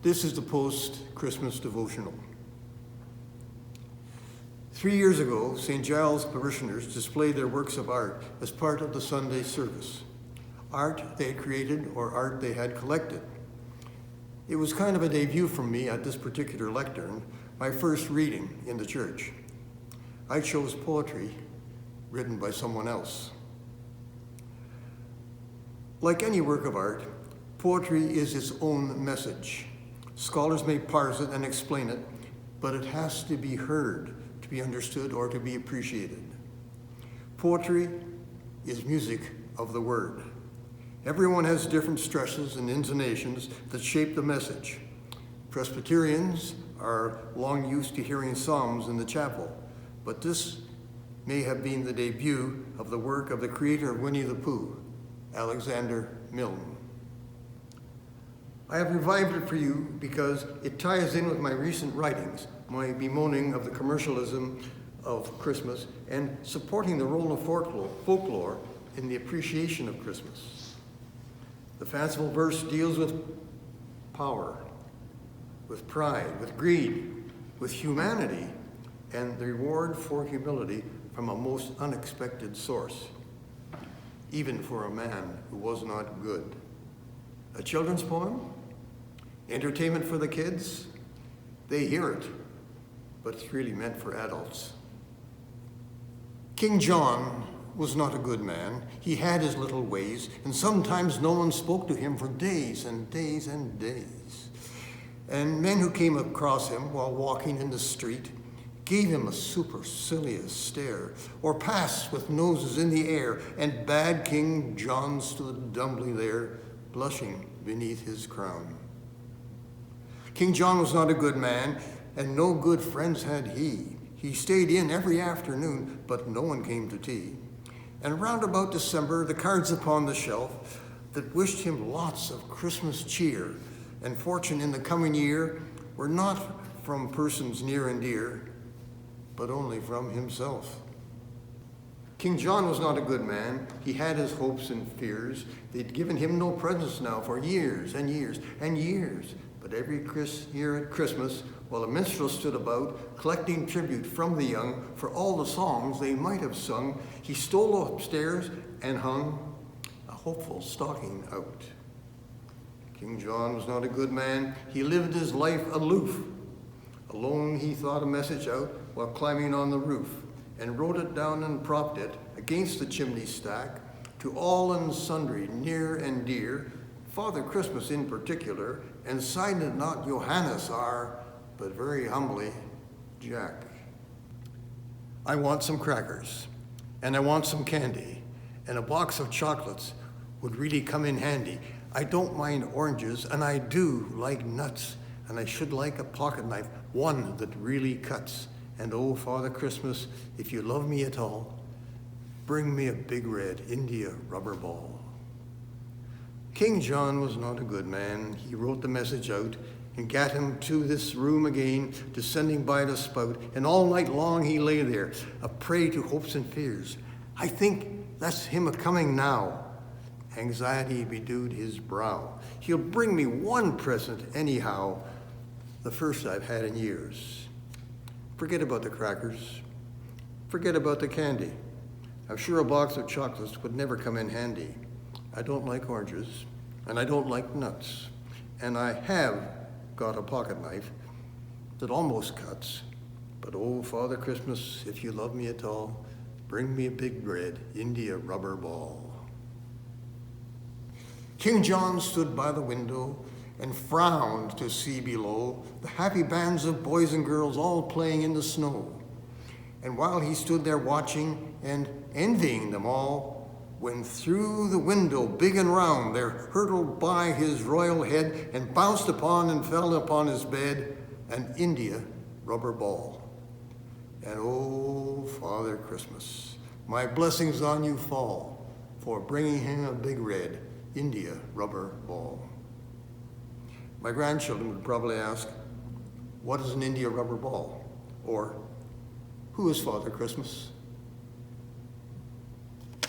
This is the post-Christmas devotional. 3 years ago, St. Giles parishioners displayed their works of art as part of the Sunday service. Art they had created or art they had collected. It was kind of a debut for me at this particular lectern, my first reading in the church. I chose poetry written by someone else. Like any work of art, poetry is its own message. Scholars may parse it and explain it, but it has to be heard, to be understood, or to be appreciated. Poetry is music of the word. Everyone has different stresses and intonations that shape the message. Presbyterians are long used to hearing psalms in the chapel, but this may have been the debut of the work of the creator of Winnie the Pooh, Alexander Milne. I have revived it for you because it ties in with my recent writings, my bemoaning of the commercialism of Christmas and supporting the role of folklore in the appreciation of Christmas. The fanciful verse deals with power, with pride, with greed, with humanity, and the reward for humility from a most unexpected source, even for a man who was not good. A children's poem? Entertainment for the kids? They hear it, but it's really meant for adults. King John was not a good man. He had his little ways, and sometimes no one spoke to him for days and days and days. And men who came across him while walking in the street gave him a supercilious stare, or passed with noses in the air, and bad King John stood dumbly there, blushing beneath his crown. King John was not a good man, and no good friends had he. He stayed in every afternoon, but no one came to tea. And round about December, the cards upon the shelf that wished him lots of Christmas cheer and fortune in the coming year were not from persons near and dear, but only from himself. King John was not a good man. He had his hopes and fears. They'd given him no presents now for years and years and years. But every year at Christmas, while a minstrel stood about, collecting tribute from the young for all the songs they might have sung, he stole upstairs and hung a hopeful stocking out. King John was not a good man. He lived his life aloof. Alone he thought a message out while climbing on the roof, and wrote it down and propped it against the chimney stack to all and sundry, near and dear, Father Christmas in particular, and signed it not Johannes R., but very humbly, Jack. I want some crackers, and I want some candy, and a box of chocolates would really come in handy. I don't mind oranges, and I do like nuts, and I should like a pocket knife, one that really cuts. And oh, Father Christmas, if you love me at all, bring me a big red India rubber ball. King John was not a good man. He wrote the message out and gat him to this room again, descending by the spout, and all night long he lay there, a prey to hopes and fears. I think that's him a-coming now. Anxiety bedewed his brow. He'll bring me one present anyhow, the first I've had in years. Forget about the crackers. Forget about the candy. I'm sure a box of chocolates would never come in handy. I don't like oranges, and I don't like nuts, and I have got a pocket knife that almost cuts. But oh, Father Christmas, if you love me at all, bring me a big red India rubber ball. King John stood by the window and frowned to see below the happy bands of boys and girls all playing in the snow. And while he stood there watching and envying them all, when through the window big and round there hurtled by his royal head and bounced upon and fell upon his bed an India rubber ball. And oh, Father Christmas, my blessings on you fall for bringing him a big red India rubber ball. My grandchildren would probably ask, what is an India rubber ball? Or, who is Father Christmas?